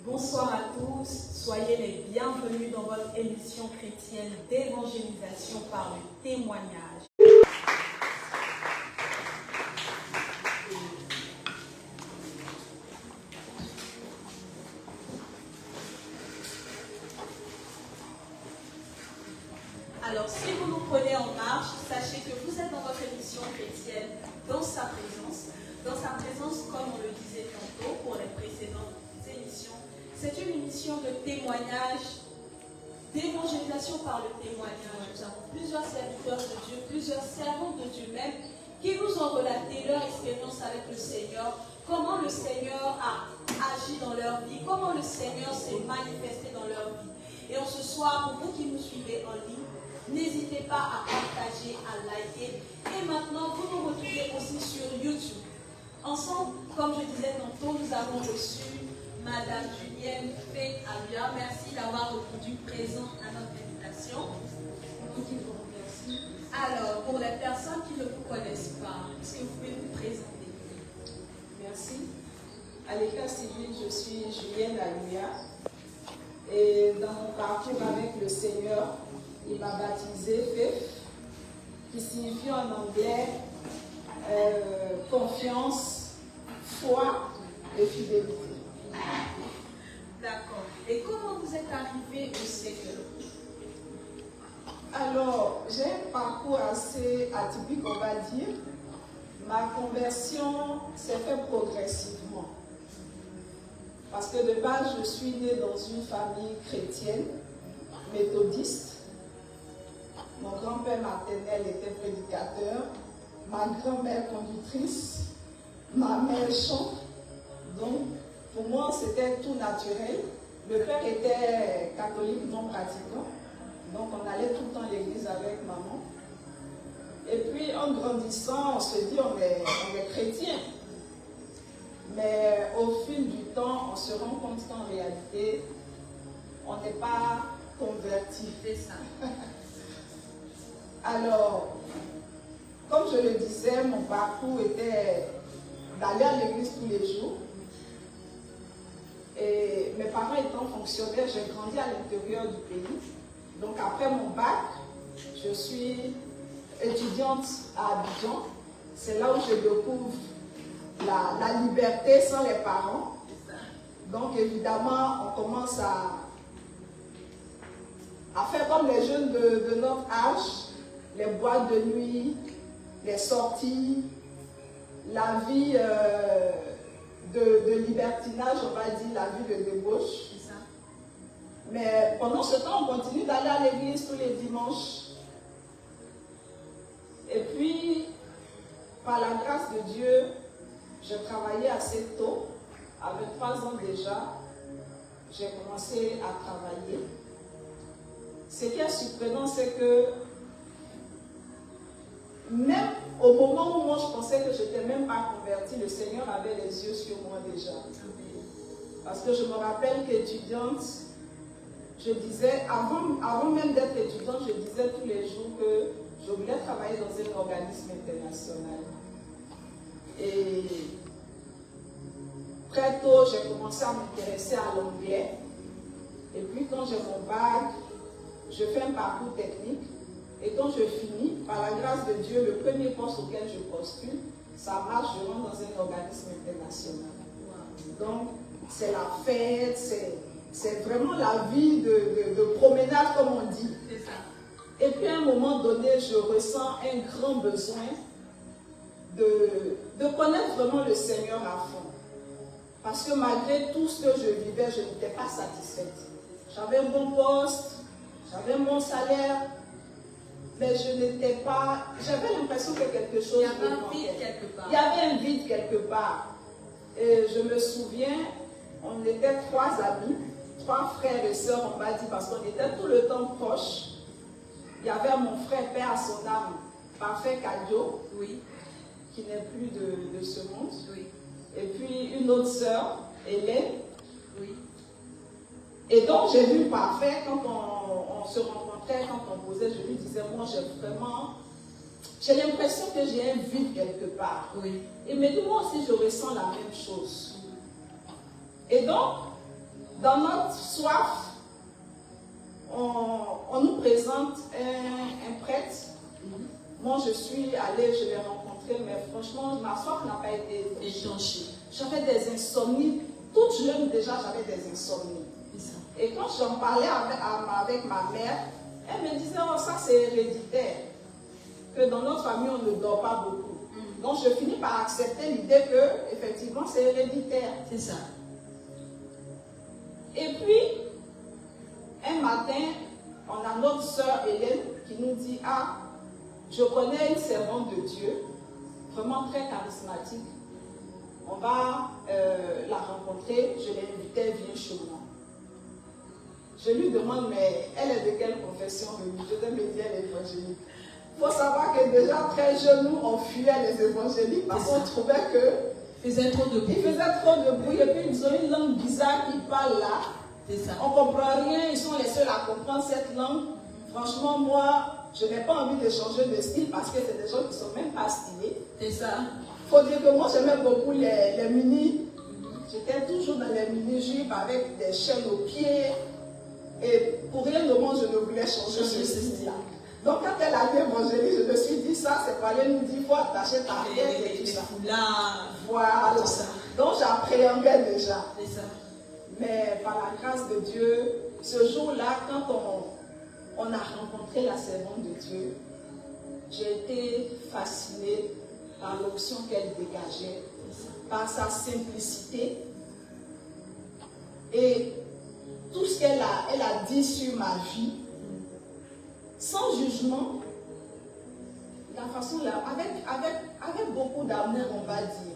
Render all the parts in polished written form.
Bonsoir à tous, soyez les bienvenus dans votre émission chrétienne d'évangélisation par le témoignage. Alors, si vous nous prenez en marche, sachez que vous êtes dans votre émission chrétienne, dans sa présence. Dans sa présence, comme on le disait tantôt pour les précédentes émissions, c'est une émission de témoignage, d'évangélisation par le témoignage. Nous avons plusieurs serviteurs de Dieu, plusieurs servants de Dieu même, qui nous ont relaté leur expérience avec le Seigneur, comment le Seigneur a agi dans leur vie, comment le Seigneur s'est manifesté dans leur vie. Et en ce soir, pour vous qui nous suivez en ligne, n'hésitez pas à partager, à liker. Et maintenant, vous nous retrouvez aussi sur YouTube. Ensemble, comme je disais tantôt, nous avons reçu Madame Julienne Fay-Alua. Merci d'avoir répondu présent à notre invitation. Alors, pour les personnes qui ne vous connaissent pas, est-ce que vous pouvez vous présenter? Merci. À l'état civil, je suis Julienne Alua. Et dans mon parcours avec le Seigneur, il m'a baptisé Faith, qui signifie en anglais confiance, foi et fidélité. D'accord. Et comment vous êtes arrivé au Seigneur? Alors, j'ai un parcours assez atypique, on va dire. Ma conversion s'est faite progressivement. Parce que de base, je suis née dans une famille chrétienne, méthodiste. Mon grand-père maternel était prédicateur, ma grand-mère conductrice, ma mère chante. Donc, pour moi, c'était tout naturel. Le père était catholique, non pratiquant. Donc, on allait tout le temps à l'église avec maman. Et puis, en grandissant, on se dit, on est chrétien. Mais au fil du temps, on se rend compte qu'en réalité, on n'est pas converti. C'est ça. Alors, comme je le disais, mon parcours était d'aller à l'église tous les jours. Et mes parents étant fonctionnaires, j'ai grandi à l'intérieur du pays. Donc après mon bac, je suis étudiante à Abidjan. C'est là où je découvre la liberté sans les parents. Donc évidemment, on commence à faire comme les jeunes de notre âge. Les boîtes de nuit, les sorties, la vie de libertinage, on va dire, la vie de débauche. C'est ça. Mais pendant ce temps, on continue d'aller à l'église tous les dimanches. Et puis, par la grâce de Dieu, j'ai travaillé assez tôt. À 23 ans déjà, j'ai commencé à travailler. Ce qui est surprenant, c'est que même au moment où moi je pensais que je n'étais même pas convertie, le Seigneur avait les yeux sur moi déjà. Parce que je me rappelle qu'étudiante, je disais, avant même d'être étudiante, je disais tous les jours que je voulais travailler dans un organisme international. Et très tôt, j'ai commencé à m'intéresser à l'anglais. Et puis quand j'ai mon bac, je fais un parcours technique. Et quand je finis, par la grâce de Dieu, le premier poste auquel je postule, ça marche, je rentre dans un organisme international. Donc, c'est la fête, c'est vraiment la vie de promenade, comme on dit. C'est ça. Et puis, à un moment donné, je ressens un grand besoin de connaître vraiment le Seigneur à fond. Parce que malgré tout ce que je vivais, je n'étais pas satisfaite. J'avais un bon poste, j'avais un bon salaire, mais je n'étais pas... J'avais l'impression que quelque chose... Il y avait un vide quelque part. Il y avait un vide quelque part. Et je me souviens, on était 3 amis, 3 frères et sœurs, on va dire, parce qu'on était tout le temps proches. Il y avait mon frère, père à son âme, Parfait Cadio, Oui. qui n'est plus de ce monde. Oui. Et puis une autre sœur, Hélène. Oui. Et donc j'ai vu Parfait, quand on se rencontrait, quand on posait, je lui disais, moi j'ai l'impression que j'ai un vide quelque part. Oui. Il me dit, moi aussi je ressens la même chose. Et donc, dans notre soif, on nous présente un prêtre. Moi, je suis allée, je l'ai rencontré, mais franchement, ma soif n'a pas été étanchée. J'avais des insomnies. Toute jeune, déjà, j'avais des insomnies. Et quand j'en parlais avec ma mère, elle me disait, oh, ça c'est héréditaire. Que dans notre famille, on ne dort pas beaucoup. Donc, je finis par accepter l'idée que, effectivement, c'est héréditaire. C'est ça. Et puis, un matin, on a notre sœur Hélène qui nous dit, ah, je connais une servante de Dieu, vraiment très charismatique. On va la rencontrer, je l'ai invitée, elle vient chez moi. Je lui demande, mais elle est de quelle confession religieuse? Elle me dit, elle est évangélique. Il faut savoir que déjà très jeune, nous, on fuyait les évangéliques parce qu'on trouvait que Ils faisaient trop de bruit. ils faisaient trop de bruit et puis ils ont une langue bizarre qui parle là. C'est ça. On ne comprend rien, ils sont les seuls à comprendre cette langue. Franchement, moi, je n'ai pas envie de changer de style parce que c'est des gens qui ne sont même pas stylés. C'est ça. Il faut dire que moi, j'aimais beaucoup les mini. J'étais toujours dans les mini-jupes avec des chaînes aux pieds. Et pour rien au monde, je ne voulais changer ce style-là. Donc, quand elle a dit évangélique, je me suis dit, ça, c'est pour aller nous dire, il faut attacher ta tête et tout ça. Voilà. Donc, j'appréhendais déjà. C'est ça. Mais par la grâce de Dieu, ce jour-là, quand on a rencontré la servante de Dieu, j'ai été fascinée par l'option qu'elle dégageait, par sa simplicité et tout ce qu'elle a dit sur ma vie, sans jugement, la façon là, avec beaucoup d'amour, on va dire.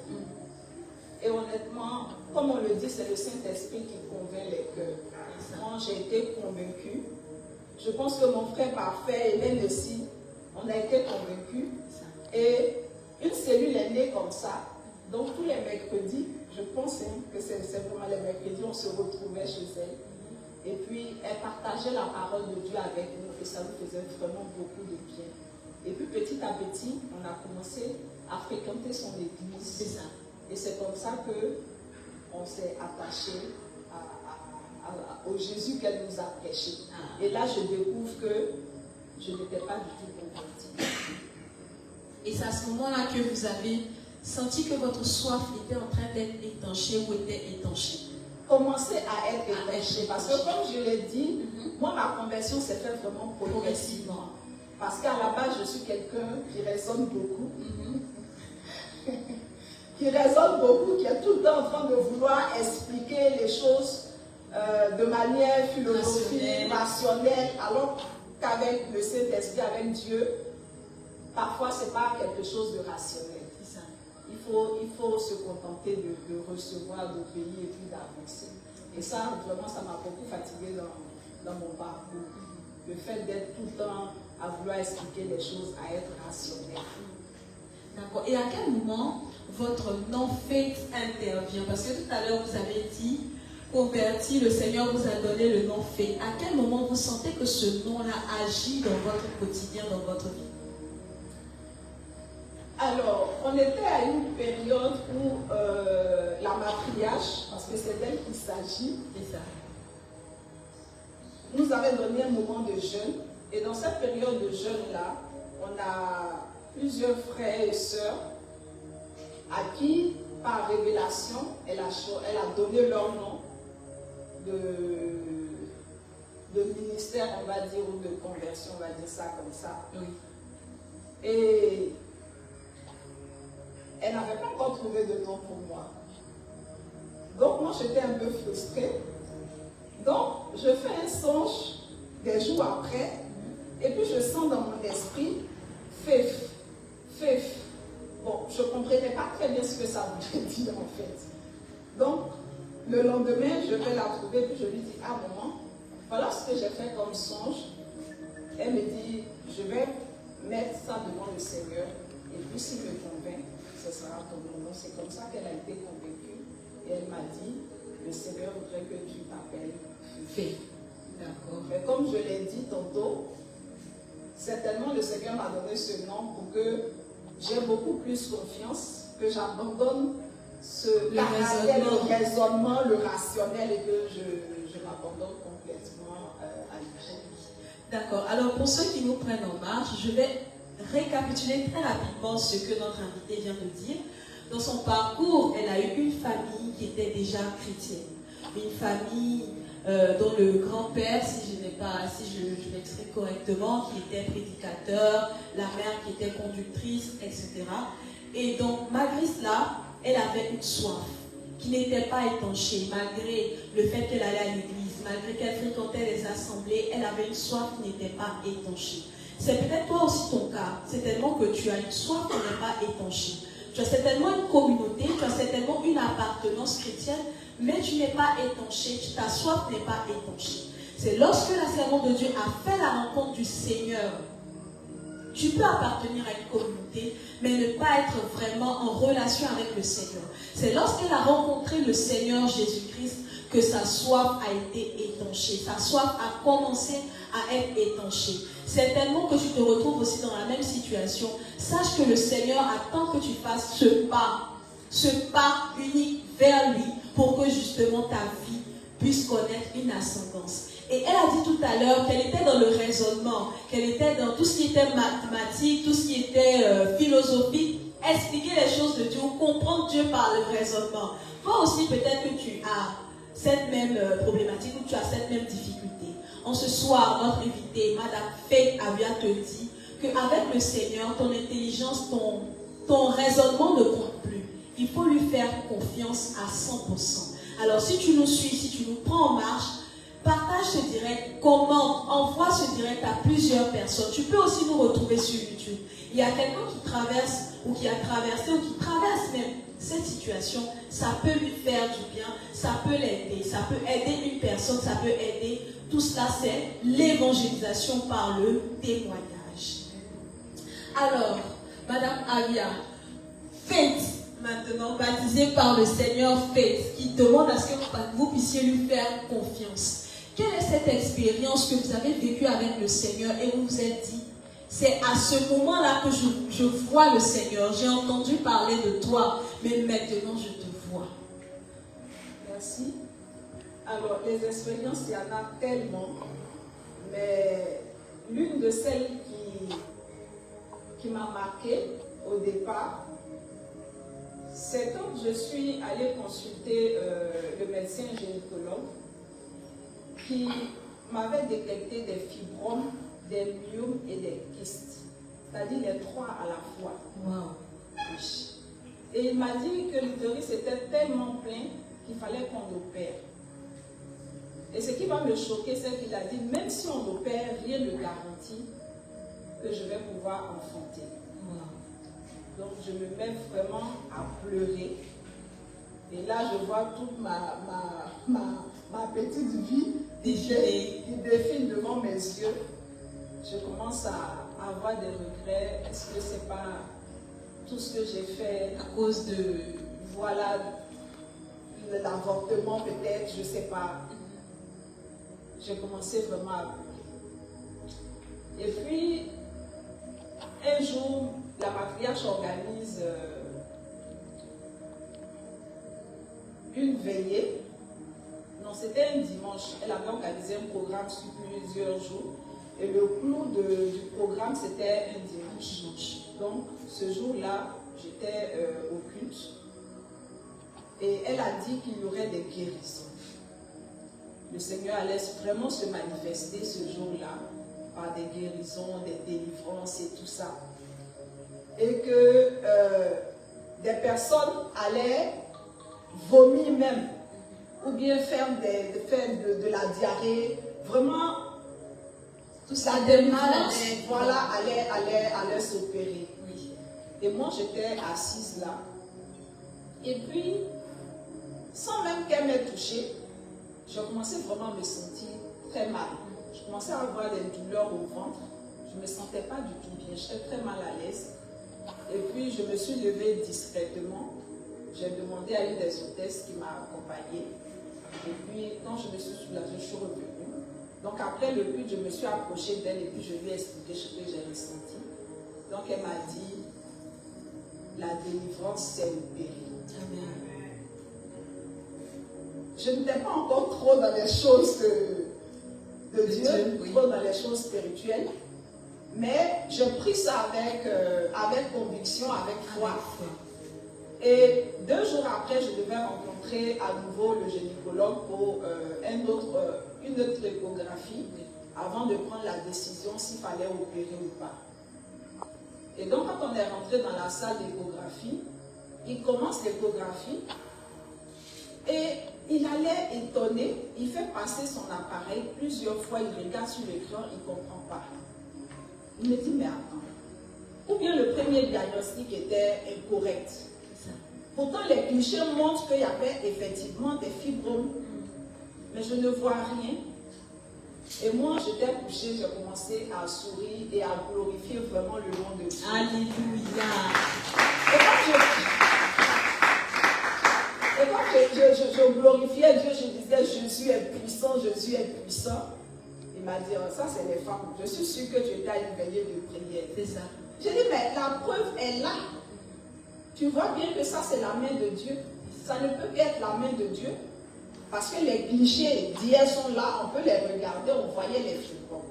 Et honnêtement, comme on le dit, c'est le Saint-Esprit qui convainc les cœurs. Moi, j'ai été convaincue. Je pense que mon frère parfait, Hélène aussi, on a été convaincus. Et une cellule est née comme ça. Donc, tous les mercredis, je pense que c'est vraiment les mercredis, on se retrouvait chez elle. Et puis, elle partageait la parole de Dieu avec nous et ça nous faisait vraiment beaucoup de bien. Et puis, petit à petit, on a commencé à fréquenter son église. C'est ça. Et c'est comme ça qu'on s'est attaché au Jésus qu'elle nous a prêché. Et là, je découvre que je n'étais pas du tout convertie. Et c'est à ce moment-là que vous avez senti que votre soif était en train d'être étanchée ou était étanchée. Commencer à être étanchée. Parce que comme je l'ai dit, moi, ma conversion s'est faite vraiment progressivement. Parce qu'à la base, je suis quelqu'un qui raisonne beaucoup. Qui raisonne beaucoup, qui est tout le temps en train de vouloir expliquer les choses de manière philosophique, rationnelle, alors qu'avec le Saint-Esprit, avec Dieu, parfois ce n'est pas quelque chose de rationnel. C'est ça. Il faut se contenter de recevoir, d'obéir et puis d'avancer. Et ça, vraiment, ça m'a beaucoup fatigué dans mon parcours. Le fait d'être tout le temps à vouloir expliquer les choses, à être rationnel. D'accord. Et à quel moment votre non-faith intervient? Parce que tout à l'heure, vous avez dit, converti, le Seigneur vous a donné le non-faith. À quel moment vous sentez que ce nom-là agit dans votre quotidien, dans votre vie? Alors, on était à une période où la matriarche, parce que c'est d'elle qu'il s'agit, C'est ça. nous avait donné un moment de jeûne. Et dans cette période de jeûne-là, on a plusieurs frères et sœurs à qui, par révélation, elle a donné leur nom de ministère, on va dire, ou de conversion, on va dire ça comme ça. Oui. Et elle n'avait pas encore trouvé de nom pour moi. Donc moi, j'étais un peu frustrée. Donc, je fais un songe des jours après, et puis je sens dans mon esprit, Fef. Bon, je ne comprenais pas très bien ce que ça voulait dire en fait. Donc, le lendemain, je vais la trouver, puis je lui dis, ah maman, voilà ce que j'ai fait comme songe. Elle me dit, je vais mettre ça devant le Seigneur, et puis s'il me convainc, ce sera ton nom. C'est comme ça qu'elle a été convaincue, et elle m'a dit, le Seigneur voudrait que tu t'appelles Fé. D'accord. Mais comme je l'ai dit tantôt, certainement le Seigneur m'a donné ce nom pour que j'ai beaucoup plus confiance, que j'abandonne le raisonnement, le rationnel, et que je m'abandonne complètement à Dieu. D'accord. Alors, pour ceux qui nous prennent en marche, je vais récapituler très rapidement ce que notre invité vient de dire. Dans son parcours, elle a eu une famille qui était déjà chrétienne. Une famille dont le grand-père, si je m'exprime correctement, qui était prédicateur, la mère qui était conductrice, etc. Et donc, malgré cela, elle avait une soif qui n'était pas étanchée, malgré le fait qu'elle allait à l'église, malgré qu'elle fréquentait les assemblées, elle avait une soif qui n'était pas étanchée. C'est peut-être toi aussi ton cas. C'est tellement que tu as une soif qui n'est pas étanchée. Tu as certainement une communauté, tu as certainement une appartenance chrétienne, mais tu n'es pas étanché, ta soif n'est pas étanchée. C'est lorsque la servante de Dieu a fait la rencontre du Seigneur. Tu peux appartenir à une communauté, mais ne pas être vraiment en relation avec le Seigneur. C'est lorsqu'elle a rencontré le Seigneur Jésus-Christ que sa soif a été étanchée. Sa soif a commencé à être étanchée. Certainement que tu te retrouves aussi dans la même situation. Sache que le Seigneur attend que tu fasses ce pas unique vers lui pour que justement ta vie puisse connaître une ascendance. Et elle a dit tout à l'heure qu'elle était dans le raisonnement, qu'elle était dans tout ce qui était mathématique, tout ce qui était philosophique, expliquer les choses de Dieu ou comprendre Dieu par le raisonnement. Toi aussi, peut-être que tu as cette même problématique ou tu as cette même difficulté. En ce soir, notre invitée, Madame Faith Avia, te dit qu'avec le Seigneur, ton intelligence, ton raisonnement ne compte plus. Il faut lui faire confiance à 100%. Alors, si tu nous suis, si tu nous prends en marche, partage ce direct, commente, envoie ce direct à plusieurs personnes. Tu peux aussi nous retrouver sur YouTube. Il y a quelqu'un qui traverse ou qui a traversé ou qui traverse même cette situation. Ça peut lui faire du bien, ça peut l'aider, ça peut aider une personne, ça peut aider. Tout cela, c'est l'évangélisation par le témoignage. Alors, Madame Avia, Faith, maintenant baptisée par le Seigneur Faith, qui demande à ce que vous puissiez lui faire confiance. Quelle est cette expérience que vous avez vécue avec le Seigneur et vous vous êtes dit, c'est à ce moment-là que je vois le Seigneur, j'ai entendu parler de toi, mais maintenant je te vois. Merci. Alors, les expériences, il y en a tellement, mais l'une de celles qui m'a marquée au départ, c'est quand je suis allée consulter le médecin gynécologue qui m'avait détecté des fibromes, des myomes et des kystes, c'est-à-dire les trois à la fois. Wow. Et il m'a dit que l'utérus était tellement plein qu'il fallait qu'on opère. Et ce qui va me choquer, c'est qu'il a dit, même si on opère, rien ne garantit que je vais pouvoir enfanter. Wow. Donc je me mets vraiment à pleurer. Et là, je vois toute ma petite vie qui défile devant mes yeux. Je commence à avoir des regrets. Est-ce que c'est pas tout ce que j'ai fait à cause de, voilà, l'avortement peut-être, je ne sais pas. J'ai commencé vraiment à pleurer. Et puis, un jour, la matriarche organise une veillée. Non, c'était un dimanche. Elle avait organisé un programme sur plusieurs jours. Et le clou du programme, c'était un dimanche. Donc, ce jour-là, j'étais au culte. Et elle a dit qu'il y aurait des guérisons. Le Seigneur allait vraiment se manifester ce jour-là par des guérisons, des délivrances et tout ça. Et que des personnes allaient vomir même, ou bien faire de la diarrhée. Vraiment, tout ça, des malades, voilà, allaient s'opérer. Oui. Et moi, j'étais assise là. Et puis, sans même qu'elle m'ait touchée, je commençais vraiment à me sentir très mal. Je commençais à avoir des douleurs au ventre. Je ne me sentais pas du tout bien. J'étais très mal à l'aise. Et puis, je me suis levée discrètement. J'ai demandé à une des hôtesses qui m'a accompagnée. Et puis, quand je me suis soulagée, je suis revenue. Donc, après le culte, je me suis approchée d'elle et puis je lui ai expliqué ce que j'ai ressenti. Donc, elle m'a dit, la délivrance s'est opérée. Amen. je n'étais pas encore trop dans les choses de Dieu, oui. trop dans les choses spirituelles. Mais je pris ça avec conviction, avec foi. Et 2 jours après, je devais rencontrer à nouveau le gynécologue pour une autre échographie avant de prendre la décision s'il fallait opérer ou pas. Et donc, quand on est rentré dans la salle d'échographie, il commence l'échographie et il allait étonné, il fait passer son appareil plusieurs fois, il regarde sur l'écran, il ne comprend pas. Il me dit, mais attends, ou bien le premier diagnostic était incorrect. Pourtant, les clichés montrent qu'il y avait effectivement des fibromes, mais je ne vois rien. Et moi, j'étais couchée, j'ai commencé à sourire et à glorifier vraiment le nom de Dieu. Alléluia. Et quand je glorifiais Dieu, je disais, Jésus est puissant, Jésus est puissant. Il m'a dit, ça c'est les femmes. Je suis sûre que tu étais à une veillée de prière. C'est ça. J'ai dit, mais la preuve est là. Tu vois bien que ça c'est la main de Dieu. Ça ne peut être la main de Dieu. Parce que les clichés d'hier sont là, on peut les regarder, on voyait les fibromes.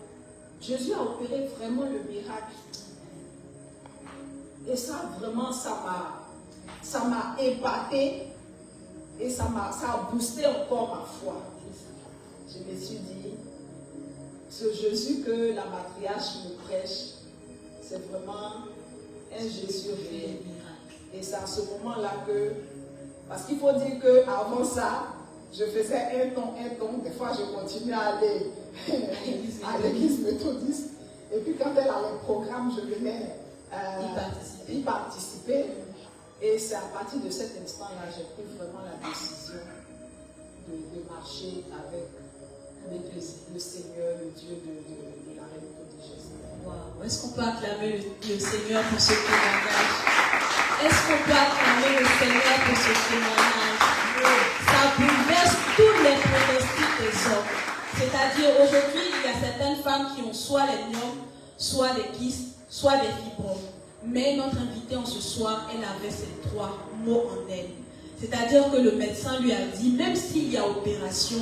Jésus a opéré vraiment le miracle. Et ça, vraiment, ça m'a épaté et ça a boosté encore ma foi. Je me suis dit, ce Jésus que la matriarche me prêche, c'est vraiment un Jésus réel. Et c'est à ce moment-là que, parce qu'il faut dire qu'avant ça, je faisais un ton, des fois je continuais à aller à l'église méthodiste. Et puis quand elle avait le programme, je venais y participer. Et c'est à partir de cet instant-là, j'ai pris vraiment la décision de marcher avec le Seigneur, le Dieu de la Reine de Jésus. Wow. Est-ce qu'on peut acclamer le Seigneur pour ce témoignage? Est-ce qu'on peut acclamer le Seigneur pour ce témoignage? Ça bouleverse tous les pronostics des hommes. C'est-à-dire, aujourd'hui, il y a certaines femmes qui ont soit les myomes, soit des kystes, soit des fibromes. Mais notre invitée en ce soir, elle avait ces 3 mots en elle. C'est-à-dire que le médecin lui a dit, même s'il y a opération,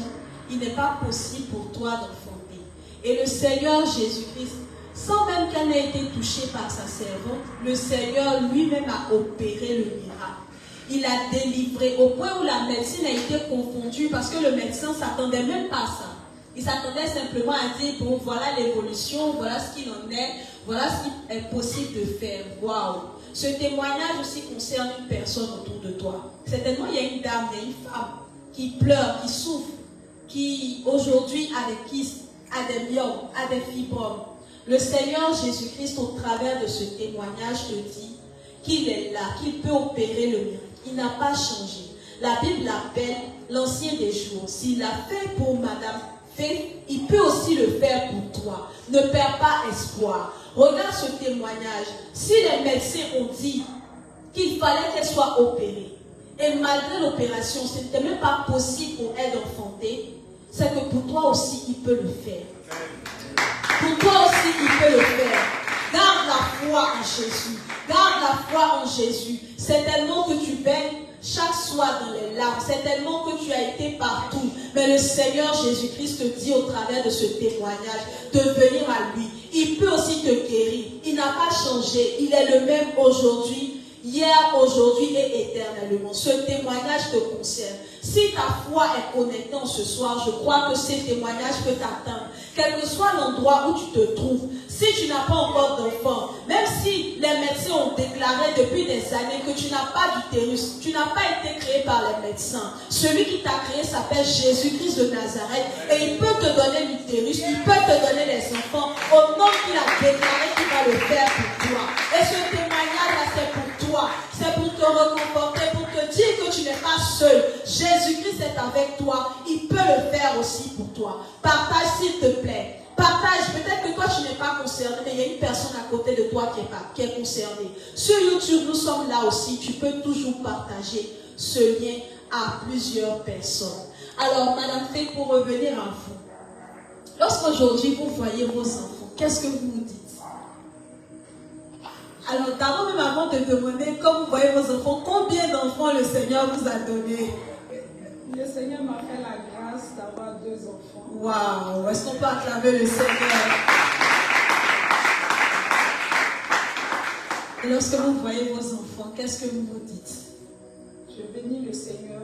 il n'est pas possible pour toi d'enfanter. Et le Seigneur Jésus-Christ, sans même qu'elle n'ait été touchée par sa servante, le Seigneur lui-même a opéré le miracle. Il a délivré au point où la médecine a été confondue parce que le médecin ne s'attendait même pas à ça. Il s'attendait simplement à dire, bon, voilà l'évolution, voilà ce qu'il en est, voilà ce qui est possible de faire. Waouh! Ce témoignage aussi concerne une personne autour de toi. Certainement, il y a une dame, il y a une femme qui pleure, qui souffre, qui aujourd'hui a des kystes, a des myomes, a des fibromes. Le Seigneur Jésus-Christ, au travers de ce témoignage, te dit qu'il est là, qu'il peut opérer le miracle. Il n'a pas changé. La Bible l'appelle l'ancien des jours. S'il l'a fait pour Madame Faith, il peut aussi le faire pour toi. Ne perds pas espoir. Regarde ce témoignage. Si les médecins ont dit qu'il fallait qu'elle soit opérée, et malgré l'opération, ce n'était même pas possible pour elle d'enfanter, c'est que pour toi aussi, il peut le faire. Pour toi aussi, il peut le faire. Garde la foi en Jésus. Garde la foi en Jésus. C'est tellement que tu baignes chaque soir dans les larmes. C'est tellement que tu as été partout. Mais le Seigneur Jésus-Christ te dit au travers de ce témoignage de venir à lui. Il peut aussi te guérir. Il n'a pas changé. Il est le même aujourd'hui, hier, aujourd'hui et éternellement. Ce témoignage te concerne. Si ta foi est connectée en ce soir, je crois que ces témoignages peuvent t'atteindre. Quel que soit l'endroit où tu te trouves, si tu n'as pas encore d'enfant, même si les médecins ont déclaré depuis des années que tu n'as pas d'utérus, tu n'as pas été créé par les médecins. Celui qui t'a créé s'appelle Jésus-Christ de Nazareth et il peut te donner l'utérus, il peut te donner les enfants au nom qu'il a déclaré qu'il va le faire pour toi. Et ce témoignage-là, c'est pour toi. C'est pour te reconforter, pour te dire que tu n'es pas seul. Jésus-Christ est avec toi. Il peut le faire aussi pour toi. Partage s'il te plaît. Partage. Peut-être que toi tu n'es pas concerné, mais il y a une personne à côté de toi qui est concernée. Sur YouTube, nous sommes là aussi. Tu peux toujours partager ce lien à plusieurs personnes. Alors, Madame Faye, pour revenir à vous. Lorsqu'aujourd'hui vous voyez vos enfants, qu'est-ce que vous vous dites? Alors, d'abord, même avant de demander, comme vous voyez vos enfants, combien d'enfants le Seigneur vous a donné? Le Seigneur m'a fait la grâce d'avoir 2 enfants. Waouh, est-ce qu'on peut acclamer le Seigneur? Et lorsque vous voyez vos enfants, qu'est-ce que vous vous dites? Je bénis le Seigneur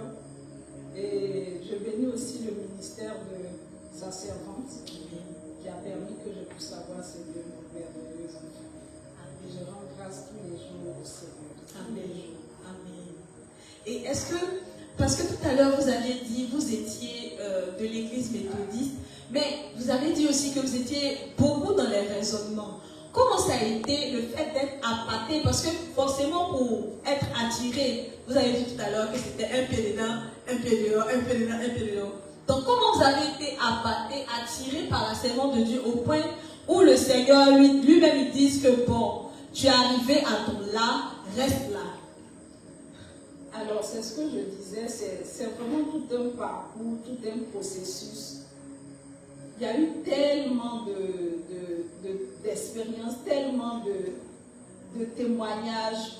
et je bénis aussi le ministère de sa servante qui a permis que je puisse avoir ces 2 merveilleux enfants. Et je rends grâce tous les jours au Seigneur. Amen. Amen. Et est-ce que, parce que tout à l'heure vous aviez dit, vous étiez de l'église méthodiste, mais vous avez dit aussi que vous étiez beaucoup dans les raisonnements. Comment ça a été le fait d'être appâté? Parce que forcément pour être attiré, vous avez dit tout à l'heure que c'était un pied dedans, un pied dehors, un pied dedans, un pied dehors. Donc comment vous avez été appâté, attiré par la servante de Dieu au point où le Seigneur lui-même lui dise que bon, tu es arrivé à ton là, reste là. Alors c'est ce que je disais, c'est vraiment tout un parcours, tout un processus. Il y a eu tellement d'expériences, tellement de témoignages.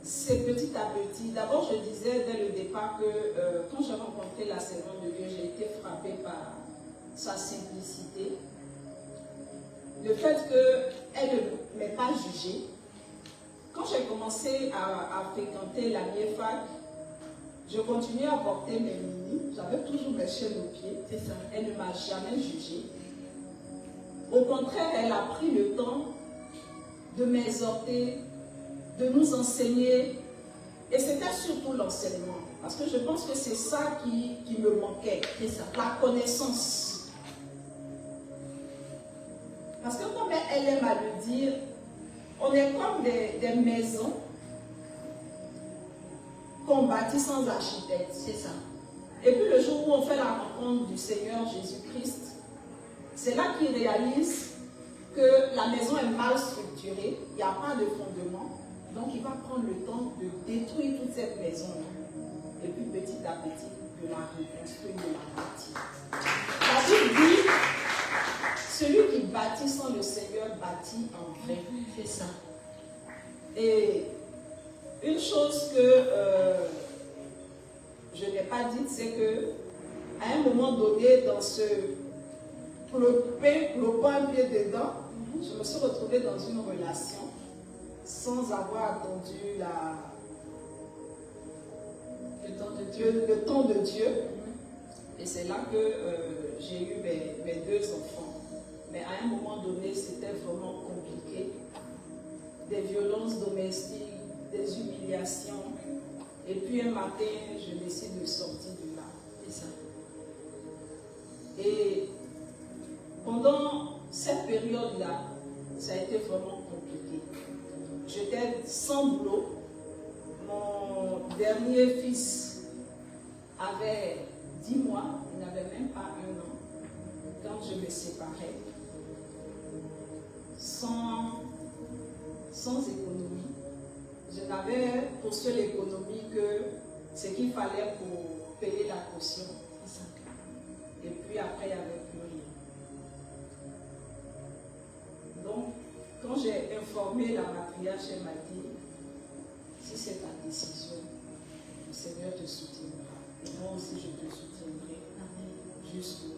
C'est petit à petit. D'abord, je disais dès le départ que quand j'ai rencontré la servante de Dieu, j'ai été frappée par sa simplicité. Le fait qu'elle ne m'ait pas jugée. Quand j'ai commencé à fréquenter la MIEFAC, je continuais à porter mes mini. J'avais toujours mes chaînes aux pieds. C'est ça. Elle ne m'a jamais jugée. Au contraire, elle a pris le temps de m'exhorter, de nous enseigner. Et c'était surtout l'enseignement. Parce que je pense que c'est ça qui me manquait. C'est ça. La connaissance. Parce que comme elle aime à le dire, on est comme des maisons qu'on bâtit sans architecte. C'est ça. Et puis le jour où on fait la rencontre du Seigneur Jésus-Christ, c'est là qu'il réalise que la maison est mal structurée, il n'y a pas de fondement, donc il va prendre le temps de détruire toute cette maison et puis petit à petit de la reconstruire, de la bâtir. La Bible dit, celui qui bâtit sans le Seigneur bâtit en vrai. C'est ça. Et une chose que je n'ai pas dite, c'est que à un moment donné, dans ce clopant un pied dedans, je me suis retrouvée dans une relation sans avoir attendu le temps de Dieu. Et c'est là que j'ai eu mes 2 enfants. Mais à un moment donné, c'était vraiment compliqué. Des violences domestiques, des humiliations. Et puis un matin, je décide de sortir de là. C'est ça. Et pendant cette période-là, ça a été vraiment compliqué. J'étais sans boulot. Mon dernier fils avait 10 mois, il n'avait même pas 1 an, quand je me séparais. Sans économie. Je n'avais pour seule économie que ce qu'il fallait pour payer la caution. Et puis après, il n'y avait plus rien. Donc, quand j'ai informé la matriarche, elle m'a dit, si c'est ta décision, le Seigneur te soutiendra. Et moi aussi, je te soutiendrai jusqu'au bout.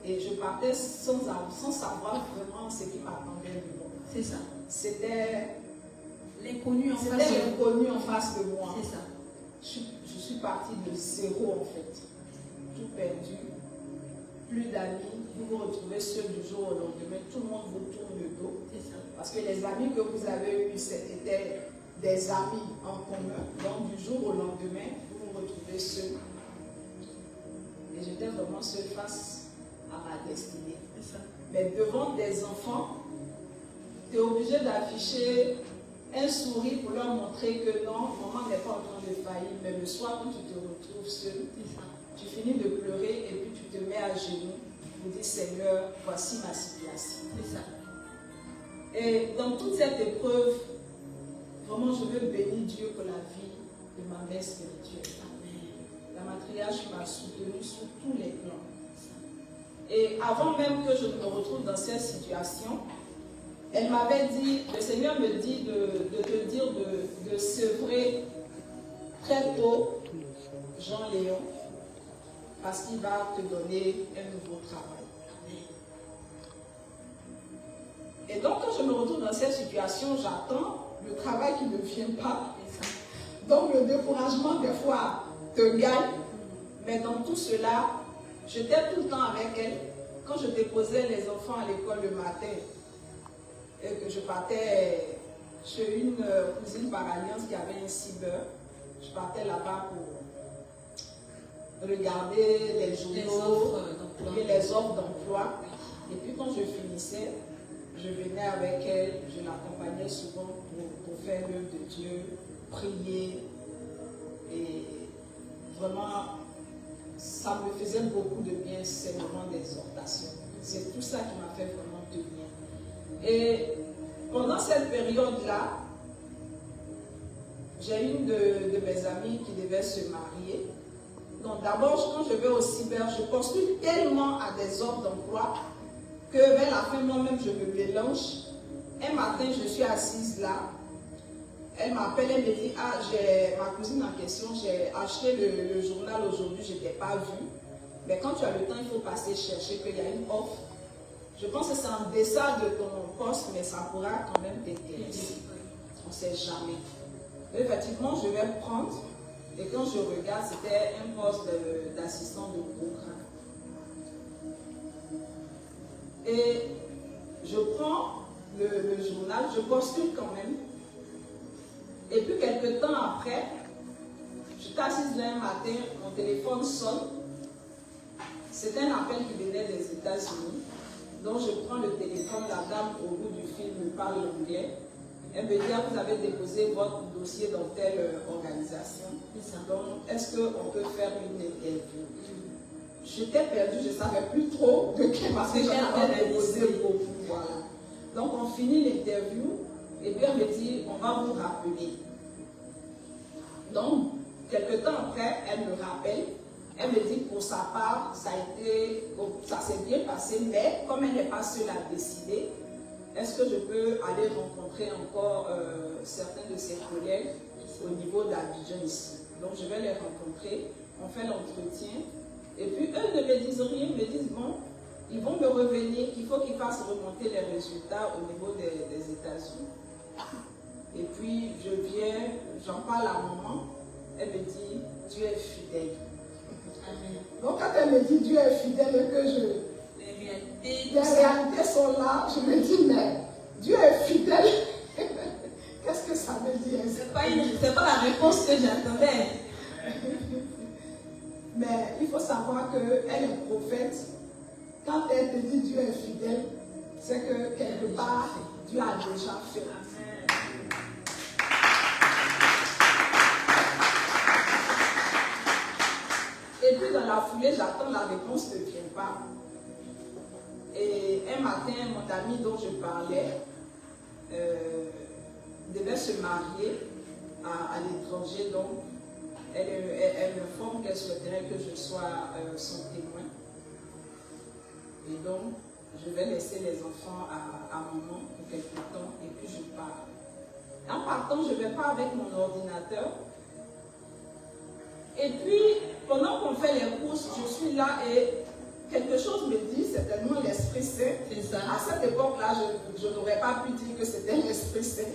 Et je partais sans savoir vraiment ce qui m'attendait de moi. C'est ça. C'était l'inconnu en face de moi. C'est ça. Je suis partie de zéro en fait. Tout perdu. Plus d'amis. Vous vous retrouvez seul du jour au lendemain. Tout le monde vous tourne le dos. C'est ça. Parce que les amis que vous avez eus, c'était des amis en commun. Donc du jour au lendemain, vous vous retrouvez seul. Et j'étais vraiment seule face à ma destinée. C'est ça. Mais devant des enfants, tu es obligé d'afficher un sourire pour leur montrer que non, maman n'est pas en train de faillir. Mais le soir, quand tu te retrouves seul, tu finis de pleurer et puis tu te mets à genoux pour dire Seigneur, voici ma situation. C'est ça. Et dans toute cette épreuve, vraiment, je veux bénir Dieu pour la vie de ma mère spirituelle. La matriarche m'a soutenue sur tous les plans. Et avant même que je me retrouve dans cette situation, elle m'avait dit, le Seigneur me dit de te dire de sevrer très tôt Jean-Léon, parce qu'il va te donner un nouveau travail. Et donc, quand je me retrouve dans cette situation, j'attends le travail qui ne vient pas. Donc, le découragement, des fois, te gagne. Mais dans tout cela, j'étais tout le temps avec elle. Quand je déposais les enfants à l'école le matin, et que je partais chez une cousine par alliance qui avait un cyber, je partais là-bas pour regarder les journaux et les offres d'emploi. Et puis quand je finissais, je venais avec elle, je l'accompagnais souvent pour faire l'œuvre de Dieu, prier. Et vraiment, ça me faisait beaucoup de bien ces moments d'exhortation. C'est tout ça qui m'a fait vraiment tenir. Et pendant cette période-là, j'ai une de mes amies qui devait se marier. Donc d'abord, quand je vais au cyber, je postule tellement à des offres d'emploi que vers la fin, moi-même, je me mélange. Un matin, je suis assise là. Elle m'appelle, elle me dit, ah, j'ai ma cousine en question, j'ai acheté le journal aujourd'hui, je ne t'ai pas vu. Mais quand tu as le temps, il faut passer chercher qu'il y a une offre. Je pense que c'est en deçà de ton poste, mais ça pourra quand même t'intéresser. On ne sait jamais. Effectivement, je vais prendre. Et quand je regarde, c'était un poste d'assistant de programme. Et je prends le journal, je postule quand même. Et puis quelques temps après, je suis assise là un matin, mon téléphone sonne. C'était un appel qui venait des États-Unis. Donc je prends le téléphone, la dame au bout du fil me parle anglais. Elle me dit, ah, vous avez déposé votre dossier dans telle organisation. Donc est-ce qu'on peut faire une interview? J'étais perdue, je ne savais plus trop de quelle parce que j'avais déposé beaucoup. Voilà. Donc on finit l'interview et puis elle me dit, on va vous rappeler. Donc, quelques temps après, elle me rappelle. Elle me dit, pour sa part, ça s'est bien passé, mais comme elle n'est pas seule à décider, est-ce que je peux aller rencontrer encore certains de ses collègues au niveau d'Abidjan ici? Donc, je vais les rencontrer, on fait l'entretien, et puis eux ne me disent rien, ils me disent, bon, ils vont me revenir, qu'il faut qu'ils fassent remonter les résultats au niveau des États-Unis. Et puis, je viens, j'en parle à maman, elle me dit, Dieu est fidèle. Amen. Donc, quand elle me dit Dieu est fidèle et que les réalités sont là, je me dis, mais Dieu est fidèle. Qu'est-ce que ça veut dire? C'est pas la réponse que j'attendais. Mais il faut savoir qu'elle est prophète. Quand elle te dit Dieu est fidèle, c'est que quelque part, Dieu a déjà fait. Et puis dans la foulée, j'attends, la réponse ne vient pas. Et un matin, mon ami dont je parlais devait se marier à l'étranger, donc elle m'informe qu'elle souhaiterait que je sois son témoin. Et donc, je vais laisser les enfants à maman pour quelque temps et puis je pars. En partant, je vais pas avec mon ordinateur. Et puis, pendant qu'on fait les courses, je suis là et quelque chose me dit, c'est tellement l'Esprit Saint. À cette époque-là, je n'aurais pas pu dire que c'était l'Esprit Saint.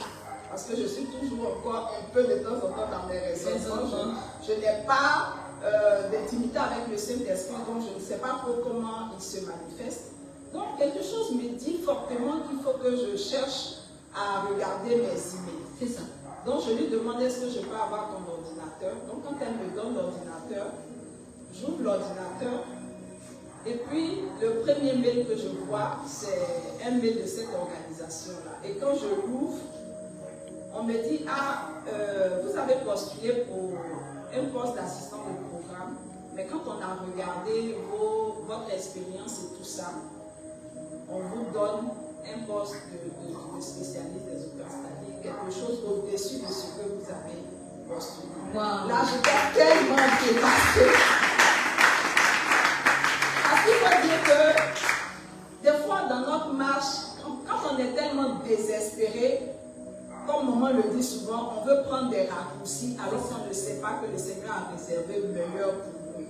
Parce que je suis toujours encore un peu de temps en temps dans mes raisonnements. Je n'ai pas d'intimité avec le Saint-Esprit, donc je ne sais pas trop comment il se manifeste. Donc, quelque chose me dit fortement qu'il faut que je cherche à regarder mes emails. C'est ça. Donc, je lui demande est-ce que je peux avoir ton ordinateur. Donc, quand elle me donne l'ordinateur, j'ouvre l'ordinateur. Et puis, le premier mail que je vois, c'est un mail de cette organisation-là. Et quand je l'ouvre, on me dit, ah, vous avez postulé pour un poste d'assistant de programme, mais quand on a regardé votre expérience et tout ça, on vous donne un poste de spécialiste des opéras, c'est-à-dire quelque chose au-dessus de ce que vous avez postulé. Wow. Là, j'étais tellement dépassée. Parce qu'il faut dire que, des fois, dans notre marche, quand on est tellement désespéré, comme maman le dit souvent, on veut prendre des raccourcis alors qu'on ne sait pas que le Seigneur a réservé le meilleur pour nous.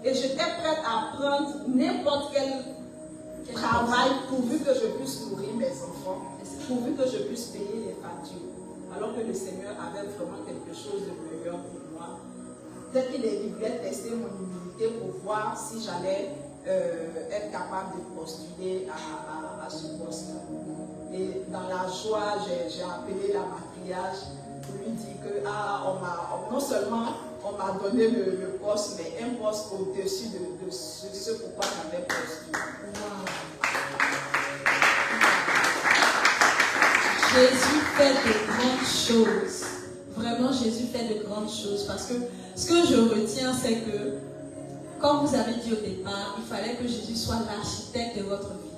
Et j'étais prête à prendre n'importe quel travail pourvu que je puisse nourrir mes enfants, pourvu que je puisse payer les factures. Alors que le Seigneur avait vraiment quelque chose de meilleur pour moi. Peut-être qu'il voulait tester mon humilité pour voir si j'allais être capable de postuler à ce poste-là. Et dans la joie, j'ai appelé la matriarche pour lui dire que non seulement on m'a donné le poste, mais un poste au-dessus de ce pourquoi j'avais postulé. Jésus fait de grandes choses. Vraiment, Jésus fait de grandes choses. Parce que ce que je retiens, c'est que, comme vous avez dit au départ, il fallait que Jésus soit l'architecte de votre vie.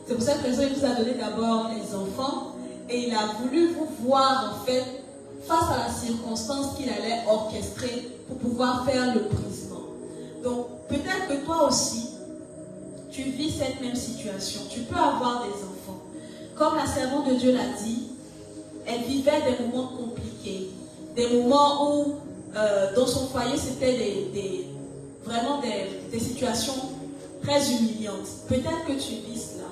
C'est pour cette raison qu'il vous a donné d'abord les enfants et il a voulu vous voir en fait face à la circonstance qu'il allait orchestrer pour pouvoir faire le brisement. Donc peut-être que toi aussi tu vis cette même situation. Tu peux avoir des enfants. Comme la servante de Dieu l'a dit, elle vivait des moments compliqués, des moments où dans son foyer c'était vraiment des situations très humiliantes. Peut-être que tu vis cela.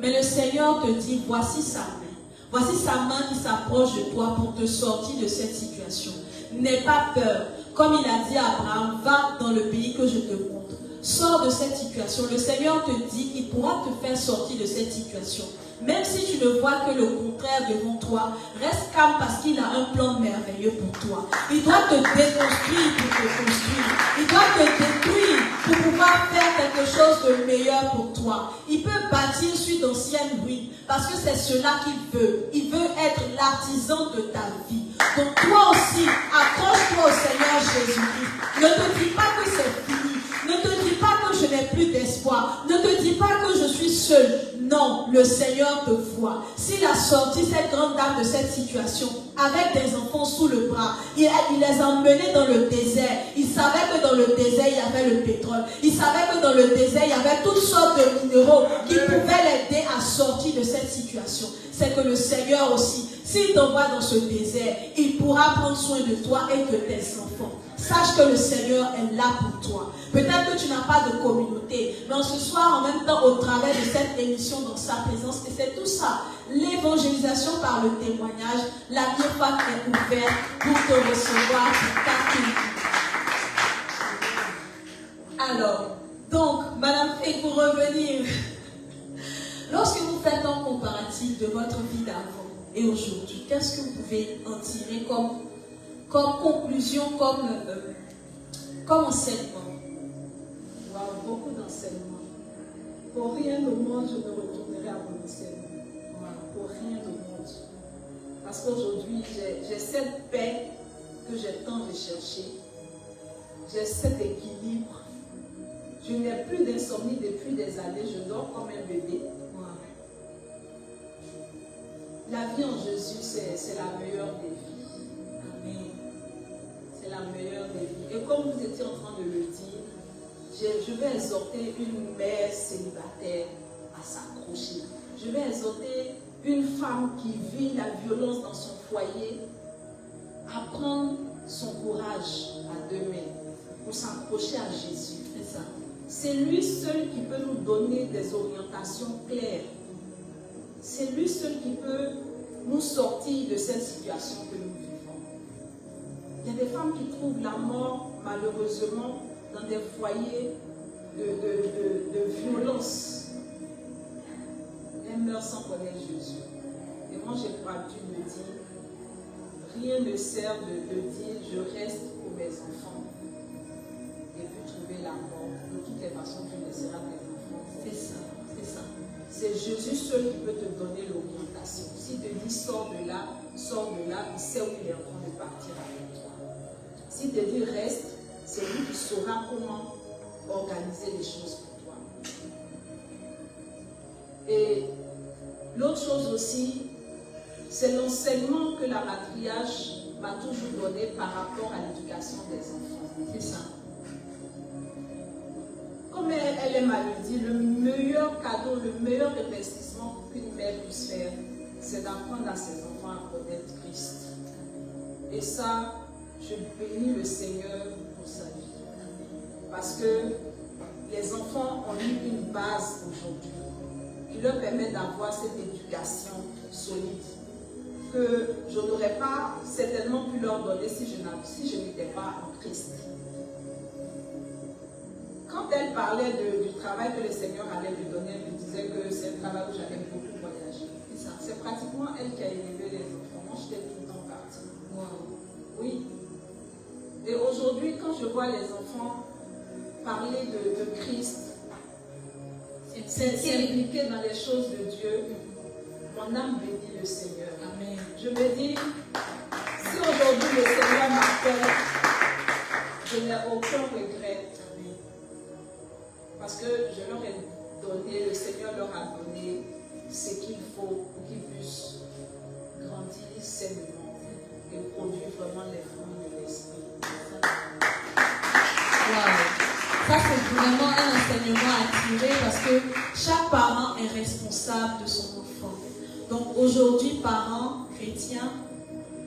Mais le Seigneur te dit, voici sa main. Voici sa main qui s'approche de toi pour te sortir de cette situation. N'aie pas peur. Comme il a dit à Abraham, va dans le pays que je te montre. Sors de cette situation. Le Seigneur te dit qu'il pourra te faire sortir de cette situation. Même si tu ne vois que le contraire devant toi, reste calme parce qu'il a un plan merveilleux pour toi. Il doit te déconstruire pour te construire. Il doit te détruire pour pouvoir faire quelque chose de meilleur pour toi. Il peut bâtir sur d'anciennes ruines parce que c'est cela qu'il veut. Il veut être l'artisan de ta vie. Donc toi aussi, accroche-toi au Seigneur Jésus-Christ. Ne te dis pas que c'est fini. Ne te dis pas que je n'ai plus d'espoir. Ne te dis pas que je suis seul. Non, le Seigneur te voit. S'il a sorti cette grande dame de cette situation avec des enfants sous le bras, il les a emmenés dans le désert. Il savait que dans le désert, il y avait le pétrole. Il savait que dans le désert, il y avait toutes sortes de minéraux qui pouvaient l'aider à sortir de cette situation. C'est que le Seigneur aussi, s'il t'envoie dans ce désert, il pourra prendre soin de toi et de tes enfants. Sache que le Seigneur est là pour toi. Peut-être que tu n'as pas de communauté, mais ce soir, en même temps, au travers de cette émission dans sa présence, et c'est tout ça, l'évangélisation par le témoignage, la miroir est ouverte pour te recevoir, pour t'accueillir. Alors, donc, Madame Fay, pour revenir, lorsque vous faites un comparatif de votre vie d'avant et aujourd'hui, qu'est-ce que vous pouvez en tirer comme conclusion, comme enseignement? Wow, beaucoup d'enseignements. Pour rien au monde, je me retournerai à mon enseignement. Pour rien au monde. Parce qu'aujourd'hui, j'ai cette paix que j'ai tant recherchée. J'ai cet équilibre. Je n'ai plus d'insomnie depuis des années. Je dors comme un bébé. La vie en Jésus, c'est la meilleure des vies. Amen. C'est la meilleure des vies. Et comme vous étiez en train de le dire, je vais exhorter une mère célibataire à s'accrocher. Je vais exhorter une femme qui vit la violence dans son foyer à prendre son courage à deux mains pour s'accrocher à Jésus. C'est ça. C'est lui seul qui peut nous donner des orientations claires. C'est lui seul qui peut nous sortir de cette situation que nous vivons. Il y a des femmes qui trouvent la mort, malheureusement, dans des foyers de violence. Elles meurent sans connaître Jésus. Et moi, j'ai pas dû me dire, rien ne sert de dire, je reste pour mes enfants. Et puis trouver la mort. De toutes les façons, tu laisseras tes enfants. C'est ça, c'est ça. C'est Jésus seul qui peut te donner l'orientation. S'il te dit, sors de là, il sait où il est en train de partir avec toi. S'il te dit, reste, c'est lui qui saura comment organiser les choses pour toi. Et l'autre chose aussi, c'est l'enseignement que la matriarche m'a toujours donné par rapport à l'éducation des enfants. C'est ça. Comme elle m'a dit, le meilleur cadeau, le meilleur investissement qu'une mère puisse faire, c'est d'apprendre à ses enfants enfants à connaître Christ. Et ça, je bénis le Seigneur pour sa vie. Parce que les enfants ont eu une base aujourd'hui qui leur permet d'avoir cette éducation solide que je n'aurais pas certainement pu leur donner si je n'étais pas en Christ. Quand elle parlait du travail que le Seigneur allait lui donner, elle lui disait que c'est un travail où j'allais beaucoup voyager. C'est pratiquement elle qui a élevé les enfants. Moi, j'étais tout le temps partie. Wow. Oui. Et aujourd'hui, quand je vois les enfants parler de Christ, s'impliquer dans les choses de Dieu, mon âme bénit le Seigneur. Amen. Je me dis, si aujourd'hui le Seigneur m'appelle, je n'ai aucun regret. Amen. Parce que je leur ai donné, le Seigneur leur a donné ce qu'il faut pour qu'ils puissent grandir sainement et produire vraiment les fruits de l'esprit. Wow. Ça, c'est vraiment un enseignement à tirer parce que chaque parent est responsable de son enfant. Donc aujourd'hui, parents chrétiens,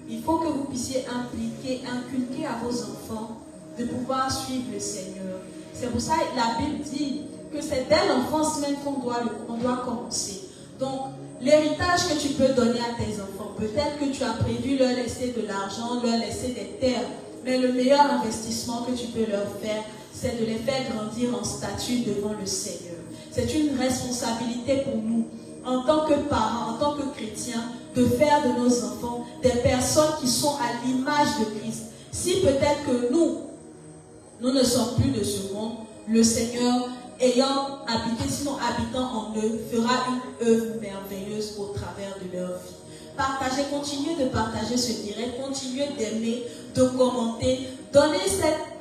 il faut que vous puissiez inculquer à vos enfants de pouvoir suivre le Seigneur. C'est pour ça que la Bible dit que c'est dès l'enfance même qu'on doit commencer. Donc, l'héritage que tu peux donner à tes enfants, peut-être que tu as prévu leur laisser de l'argent, leur laisser des terres, mais le meilleur investissement que tu peux leur faire, c'est de les faire grandir en statut devant le Seigneur. C'est une responsabilité pour nous, en tant que parents, en tant que chrétiens, de faire de nos enfants des personnes qui sont à l'image de Christ. Si peut-être que nous ne sommes plus de ce monde, le Seigneur, ayant habité, sinon habitant en eux, fera une œuvre merveilleuse au travers de leur vie. Partagez, continuez de partager ce direct, continuez d'aimer, de commenter, donnez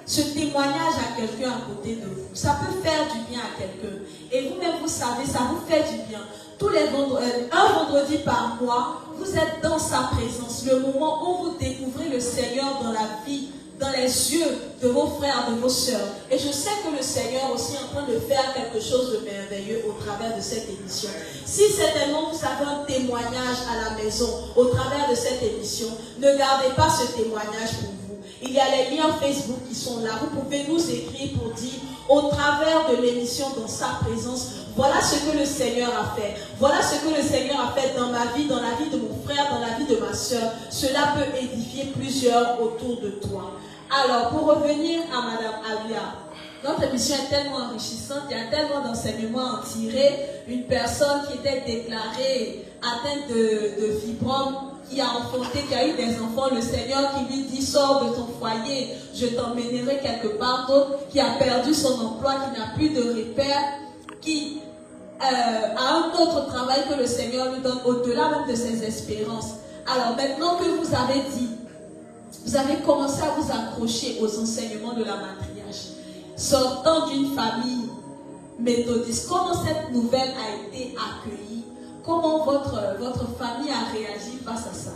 ce témoignage à quelqu'un à côté de vous. Ça peut faire du bien à quelqu'un. Et vous-même, vous savez, ça vous fait du bien. Tous les un vendredi par mois, vous êtes dans sa présence. Le moment où vous découvrez le Seigneur dans la vie, dans les yeux de vos frères, de vos sœurs. Et je sais que le Seigneur aussi est en train de faire quelque chose de merveilleux au travers de cette émission. Si certainement vous avez un témoignage à la maison au travers de cette émission, ne gardez pas ce témoignage pour vous. Il y a les liens Facebook qui sont là. Vous pouvez nous écrire pour dire au travers de l'émission, dans sa présence, voilà ce que le Seigneur a fait. Voilà ce que le Seigneur a fait dans ma vie, dans la vie de mon frère, dans la vie de ma soeur. Cela peut édifier plusieurs autour de toi. Alors, pour revenir à Madame Avia, notre émission est tellement enrichissante, il y a tellement d'enseignements à en tirer. Une personne qui était déclarée atteinte de fibrome, qui a enfanté, qui a eu des enfants, le Seigneur qui lui dit, sors de ton foyer, je t'emmènerai quelque part d'autre, qui a perdu son emploi, qui n'a plus de repère, qui a un autre travail que le Seigneur lui donne au-delà même de ses espérances. Alors maintenant que vous avez dit, vous avez commencé à vous accrocher aux enseignements de la matriarche, sortant d'une famille méthodiste, comment cette nouvelle a été accueillie? Comment votre famille a réagi face à ça?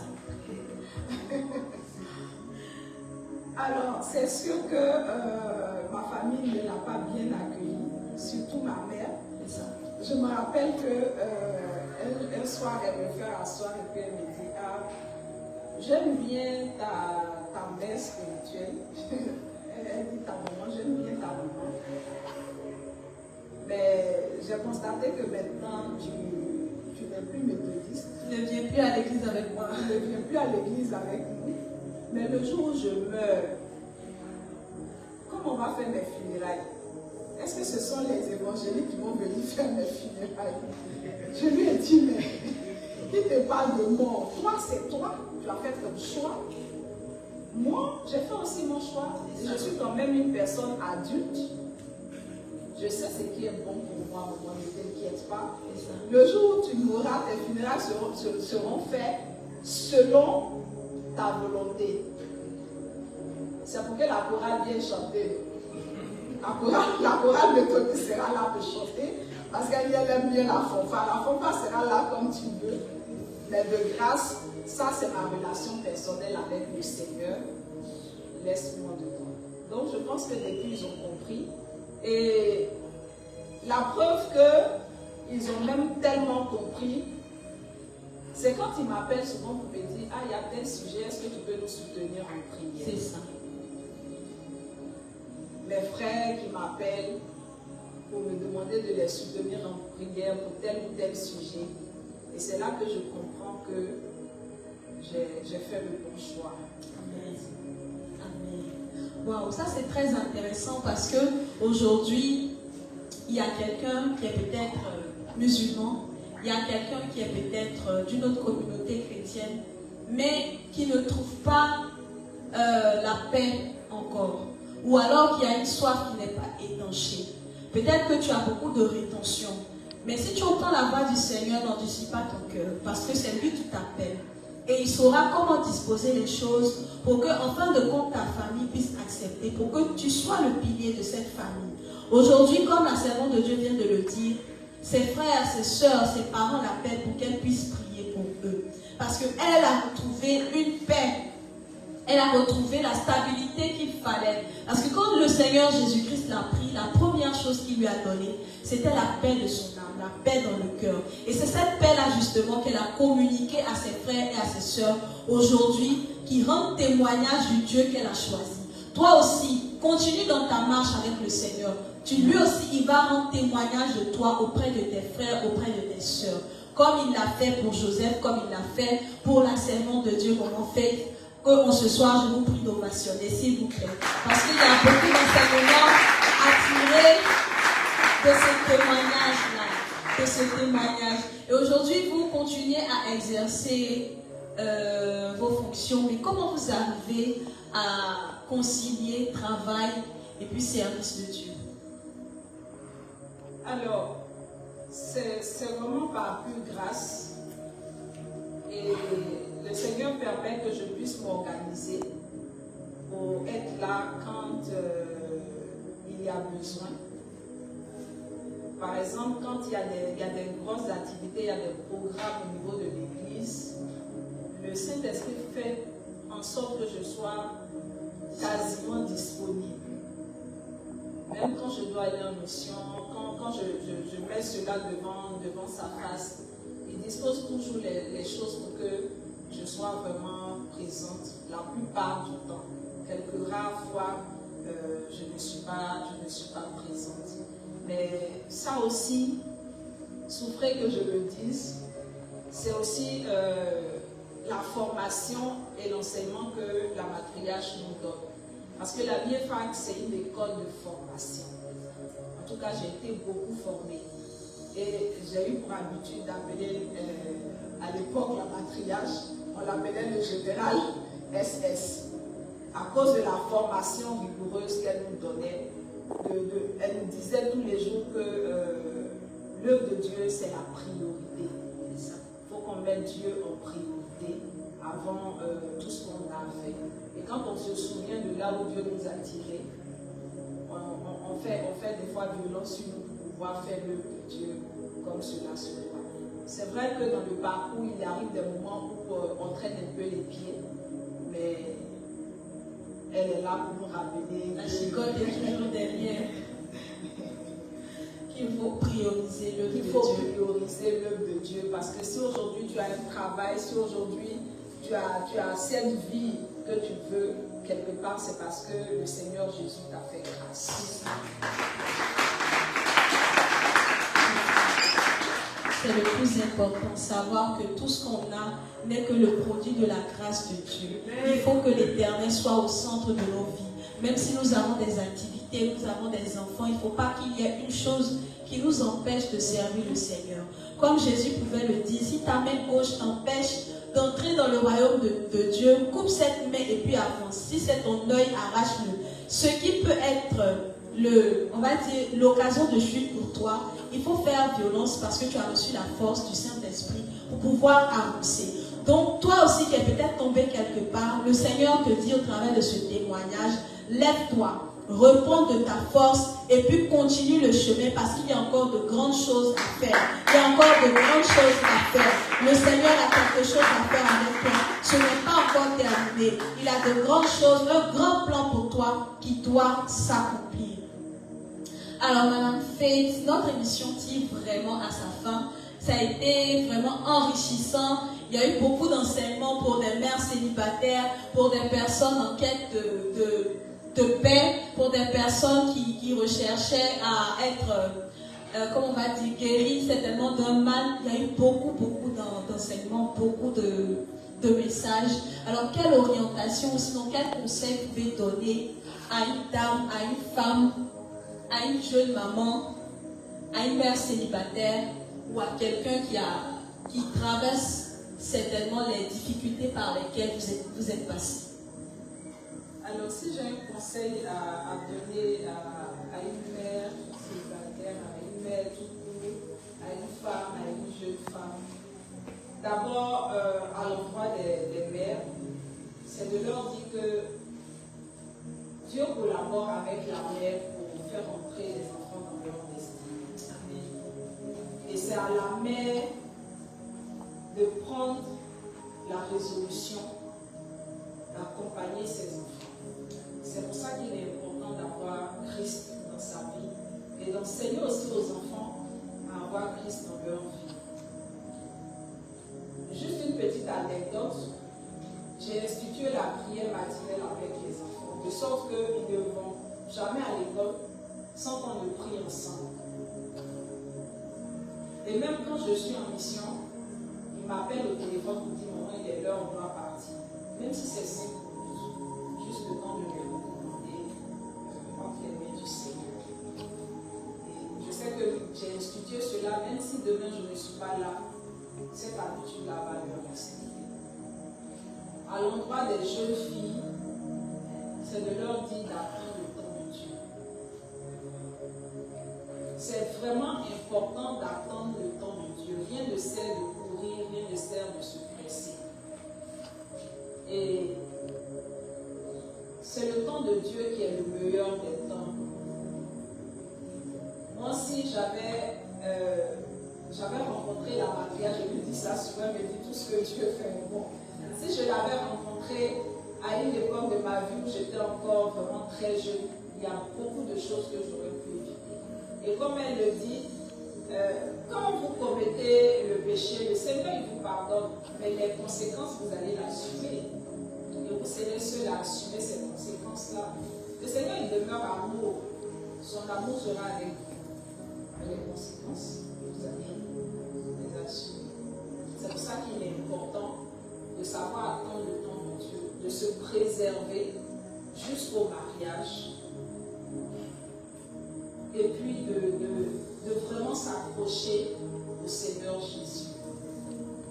Alors, c'est sûr que ma famille ne l'a pas bien accueilli, surtout ma mère. Je me rappelle qu'un soir, elle me fait asseoir et puis elle me dit, ah, j'aime bien ta mère spirituelle. Elle dit ta maman, j'aime bien ta maman. Mais j'ai constaté que maintenant, tu n'es plus méthodiste. Tu ne viens plus à l'église avec moi. Tu ne viens plus à l'église avec nous. Mais le jour où je meurs, comment on va faire mes funérailles? Est-ce que ce sont les évangéliques qui vont venir faire mes funérailles? Je lui ai dit, mais qui te parle de mort? Toi, c'est toi. Tu as fait ton choix. Moi, j'ai fait aussi mon choix. Je suis quand même une personne adulte. Je sais ce qui est bon pour moi, ne t'inquiète pas. Le jour où tu mourras, tes funérailles seront faites selon ta volonté. C'est pour que la chorale vienne chanter. La chorale méthodiste sera là pour chanter parce qu'elle aime bien la fanfare. La fanfare sera là comme tu veux. Mais de grâce, ça c'est ma relation personnelle avec le Seigneur. Laisse-moi de toi. Donc je pense que depuis ils ont compris. Et la preuve qu'ils ont même tellement compris, C'est quand ils m'appellent souvent pour me dire, ah, il y a tel sujet, est-ce que tu peux nous soutenir en prière? C'est ça. Mes frères qui m'appellent pour me demander de les soutenir en prière pour tel ou tel sujet. Et c'est là que je comprends que j'ai fait le bon choix. Amen. Amen. Wow, ça c'est très intéressant parce que aujourd'hui, il y a quelqu'un qui est peut-être musulman, il y a quelqu'un qui est peut-être d'une autre communauté chrétienne, mais qui ne trouve pas la paix encore. Ou alors qu'il y a une soif qui n'est pas étanchée. Peut-être que tu as beaucoup de rétention. Mais si tu entends la voix du Seigneur, n'endurcis pas ton cœur, parce que c'est lui qui t'appelle. Et il saura comment disposer les choses pour que, en fin de compte, ta famille puisse accepter, pour que tu sois le pilier de cette famille. Aujourd'hui, comme la servante de Dieu vient de le dire, ses frères, ses soeurs, ses parents l'appellent pour qu'elle puisse prier pour eux. Parce qu'elle a retrouvé une paix. Elle a retrouvé la stabilité qu'il fallait. Parce que quand le Seigneur Jésus-Christ l'a pris, la première chose qu'il lui a donnée, c'était la paix de son âme, la paix dans le cœur. Et c'est cette paix-là justement qu'elle a communiquée à ses frères et à ses sœurs aujourd'hui, qui rendent témoignage du Dieu qu'elle a choisi. Toi aussi, continue dans ta marche avec le Seigneur. Lui aussi, il va rendre témoignage de toi auprès de tes frères, auprès de tes sœurs. Comme il l'a fait pour Joseph, comme il l'a fait pour la servante de Dieu, comme on fait. Que ce soir, je vous prie d'ovationner, s'il vous plaît. Parce qu'il y a beaucoup d'enseignements à tirer de ce témoignage-là. De ce témoignage. Et aujourd'hui, vous continuez à exercer vos fonctions. Mais comment vous arrivez à concilier travail et puis service de Dieu? Alors, c'est vraiment par pure grâce. Et le Seigneur permet que je puisse m'organiser pour être là quand il y a besoin. Par exemple, quand il y a des grosses activités, il y a des programmes au niveau de l'Église, le Saint-Esprit fait en sorte que je sois quasiment disponible. Même quand je dois aller en mission, quand je mets cela devant sa face, il dispose toujours les choses pour que je sois vraiment présente la plupart du temps. Quelques rares fois, je ne suis pas présente. Mais ça aussi, souffrez que je le dise, c'est aussi la formation et l'enseignement que la matriarche nous donne. Parce que la BFAC, c'est une école de formation. En tout cas, j'ai été beaucoup formée. Et j'ai eu pour habitude d'appeler, à l'époque, la matriarche, on l'appelait le général SS. À cause de la formation rigoureuse qu'elle nous donnait, elle nous disait tous les jours que l'œuvre de Dieu, c'est la priorité. Il faut qu'on mette Dieu en priorité avant tout ce qu'on a fait. Et quand on se souvient de là où Dieu nous a tirés, on fait des fois violence sur nous pour pouvoir faire l'œuvre de Dieu comme cela se doit. C'est vrai que dans le parcours, il arrive des moments où on traîne un peu les pieds, mais elle est là pour nous rappeler. La chicotte est toujours derrière. Qu'il faut prioriser l'œuvre de Dieu. Il faut prioriser l'œuvre de Dieu, parce que si aujourd'hui tu as un travail, si aujourd'hui tu as cette vie que tu veux, quelque part, c'est parce que le Seigneur Jésus t'a fait grâce. C'est le plus important, savoir que tout ce qu'on a n'est que le produit de la grâce de Dieu. Il faut que l'Éternel soit au centre de nos vies. Même si nous avons des activités, nous avons des enfants, il ne faut pas qu'il y ait une chose qui nous empêche de servir le Seigneur. Comme Jésus pouvait le dire, si ta main gauche t'empêche d'entrer dans le royaume de Dieu, coupe cette main et puis avance. Si c'est ton œil, arrache-le. Ce qui peut être l'occasion de chute pour toi, il faut faire violence parce que tu as reçu la force du Saint-Esprit pour pouvoir avancer. Donc, toi aussi qui es peut-être tombé quelque part, le Seigneur te dit au travers de ce témoignage, lève-toi, reprends de ta force et puis continue le chemin parce qu'il y a encore de grandes choses à faire. Il y a encore de grandes choses à faire. Le Seigneur a quelque chose à faire avec toi. Ce n'est pas encore terminé. Il a de grandes choses, un grand plan pour toi qui doit s'accomplir. Alors, Madame Faith, notre émission tire vraiment à sa fin. Ça a été vraiment enrichissant Il y a eu beaucoup d'enseignements pour des mères célibataires, pour des personnes en quête de paix, pour des personnes qui recherchaient à être, comment on va dire, guéries certainement d'un mal. Il y a eu beaucoup d'enseignements, beaucoup de messages. Alors, quelle orientation, ou sinon quel conseil vous pouvez donner à une dame, à une femme, à une jeune maman, à une mère célibataire ou à quelqu'un qui traverse certainement les difficultés par lesquelles vous êtes passé? Alors, si j'ai un conseil à donner à une mère célibataire, à une mère tout court, à une femme, à une jeune femme, d'abord à l'endroit des mères, c'est de leur dire que Dieu collabore avec la mère pour faire entrer les enfants dans leur destin. Et c'est à la mère de prendre la résolution d'accompagner ses enfants. C'est pour ça qu'il est important d'avoir Christ dans sa vie et d'enseigner aussi aux enfants à avoir Christ dans leur vie. Juste une petite anecdote, j'ai institué la prière matinale avec les enfants, de sorte qu'ils ne vont jamais à l'école sans qu'on ne prie ensemble. Et même quand je suis en mission, ils m'appellent au téléphone pour dire maman, il est l'heure, on doit partir. Même si c'est 5 minutes, juste le temps de me recommander entre les mains du Seigneur. Et je sais que j'ai institué cela, même si demain je ne suis pas là, cette habitude-là va leur rester. À l'endroit des jeunes filles, c'est de leur dire d'apprendre le temps de Dieu. C'est vraiment important d'attendre le temps de Dieu. Rien ne sert de courir, rien ne sert de se presser. Et c'est le temps de Dieu qui est le meilleur des temps. Moi aussi, j'avais rencontré la Maria, je lui dis ça souvent, elle me dit tout ce que Dieu fait est bon. Si je l'avais rencontré à une époque de ma vie où j'étais encore vraiment très jeune, il y a beaucoup de choses que j'aurais pu éviter. Et comme elle le dit, quand vous commettez le péché, le Seigneur il vous pardonne, mais les conséquences, vous allez l'assumer. Et vous serez seul à assumer ces conséquences-là. Le Seigneur, il demeure amour. Son amour sera avec vous. Mais les conséquences, vous allez les assumer. C'est pour ça qu'il est important de savoir attendre le temps de Dieu, de se préserver jusqu'au mariage, et puis de vraiment s'accrocher au Seigneur Jésus.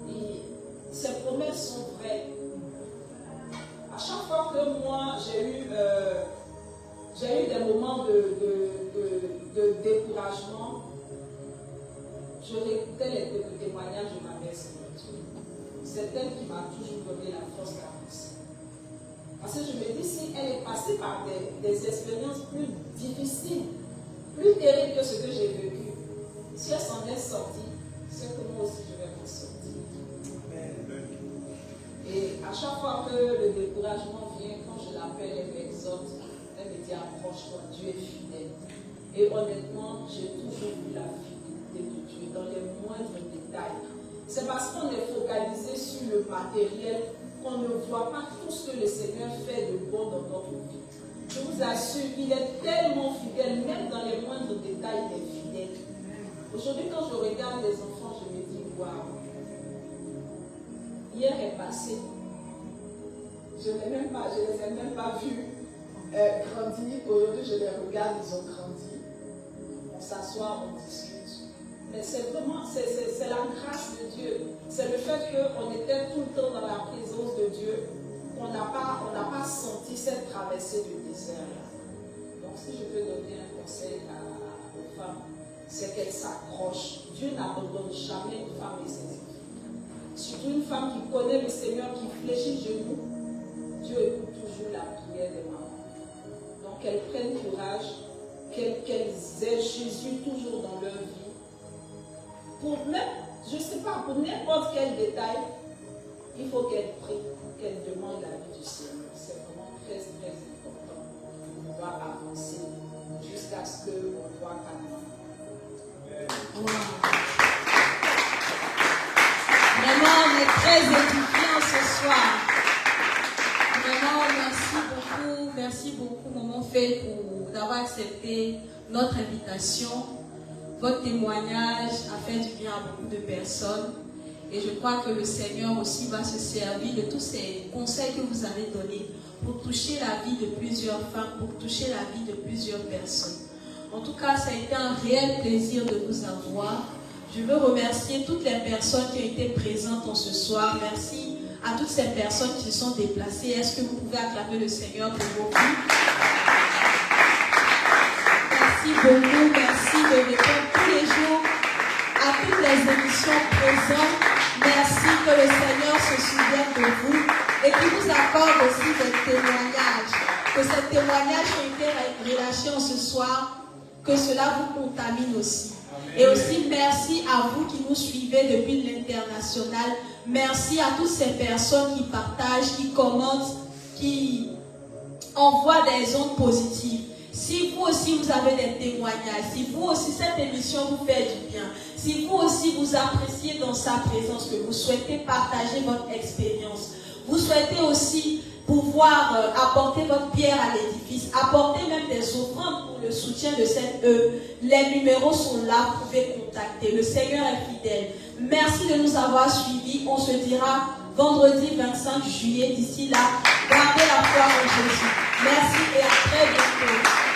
Et ces promesses sont vraies. À chaque fois que moi j'ai eu des moments de découragement, je réécoutais les témoignages de ma mère spirituelle. C'est elle qui m'a toujours donné la force d'avancer. Parce que je me dis, si elle est passée par des expériences plus difficiles, plus terribles que ce que j'ai vécu, si elle s'en est sortie, c'est que moi aussi je vais m'en sortir. Et à chaque fois que le découragement vient, quand je l'appelle, elle m'exhorte, elle me dit approche-toi, Dieu est fidèle. Et honnêtement, j'ai toujours vu la fidélité de Dieu dans les moindres détails. C'est parce qu'on est focalisé sur le matériel qu'on ne voit pas tout ce que le Seigneur fait de bon dans notre vie. Je vous assure, il est tellement fidèle, même dans les moindres détails, il est fidèle. Aujourd'hui, quand je regarde les enfants, je me dis, waouh, hier est passé. Je ne les ai même pas vus grandir. Aujourd'hui, je les regarde, ils ont grandi. On s'assoit, on discute. Mais c'est vraiment, c'est la grâce de Dieu. C'est le fait qu'on était tout le temps dans la présence de Dieu, qu'on n'a pas senti cette traversée du désert-là. Donc si je peux donner un conseil aux femmes, c'est qu'elles s'accrochent. Dieu n'abandonne jamais une femme et ses enfants. Surtout une femme qui connaît le Seigneur, qui fléchit genoux, Dieu écoute toujours la prière des mamans. Donc qu'elles prennent courage, qu'elles aient Jésus toujours dans leur vie. Pour même, je ne sais pas, pour n'importe quel détail, il faut qu'elle prie, qu'elle demande la vie du Seigneur. C'est vraiment très, très important. On va avancer jusqu'à ce qu'on voit Canaan. Vraiment, on est très très édifiant ce soir. Vraiment, merci beaucoup, Maman Faye, pour d'avoir accepté notre invitation. Votre témoignage a fait du bien à beaucoup de personnes. Et je crois que le Seigneur aussi va se servir de tous ces conseils que vous avez donnés pour toucher la vie de plusieurs femmes, pour toucher la vie de plusieurs personnes. En tout cas, ça a été un réel plaisir de vous avoir. Je veux remercier toutes les personnes qui ont été présentes en ce soir. Merci à toutes ces personnes qui se sont déplacées. Est-ce que vous pouvez acclamer le Seigneur pour vos vies? Merci beaucoup. Merci de répondre tous les jours à toutes les émissions présentes. Merci que le Seigneur se souvienne de vous et qu'il vous accorde aussi des témoignages. Que ces témoignages qui ont été relâchés en ce soir, que cela vous contamine aussi. Et aussi merci à vous qui nous suivez depuis l'international. Merci à toutes ces personnes qui partagent, qui commentent, qui envoient des ondes positives. Si vous aussi vous avez des témoignages, si vous aussi cette émission vous fait du bien, si vous aussi vous appréciez dans sa présence, que vous souhaitez partager votre expérience, vous souhaitez aussi pouvoir apporter votre pierre à l'édifice, apporter même des offrandes pour le soutien de cette œuvre, les numéros sont là, vous pouvez contacter. Le Seigneur est fidèle. Merci de nous avoir suivis. On se dira vendredi 25 juillet. D'ici là, gardez la foi en Jésus. Merci et à très bientôt.